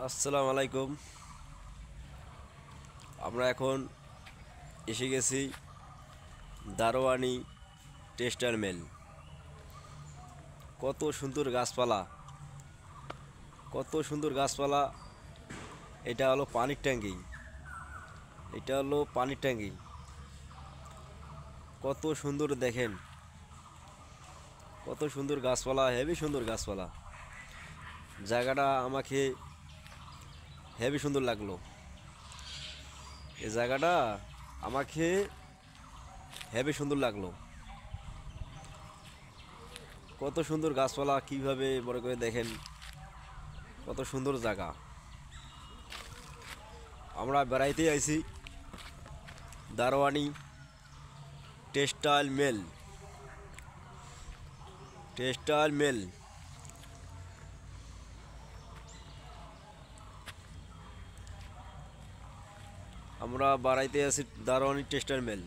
আসসালামু আলাইকুম। আমরা এখন এসে গেছি দারোয়ানি টেক্সটাইল মিল। কত সুন্দর গাছপালা, কত সুন্দর গাছপালা। এটা হলো পানির ট্যাঙ্কি, এটা হলো পানির ট্যাঙ্কি। কত সুন্দর দেখেন, কত সুন্দর গাছপালা, হেভি সুন্দর গাছপালা। জায়গাটা আমাকে হেভি সুন্দর লাগলো। এই জায়গাটা আমাকে হেভি সুন্দর লাগলো। কত সুন্দর গাছপালা, কিভাবে বড় করে দেখেন, কত সুন্দর জায়গা। আমরা বেড়াইতে আইছি দারোয়ানি টেক্সটাইল মিল, টেক্সটাইল মিল। আমরা বাড়াইতে আছি দারোয়ানি টেক্সটাইল মিল।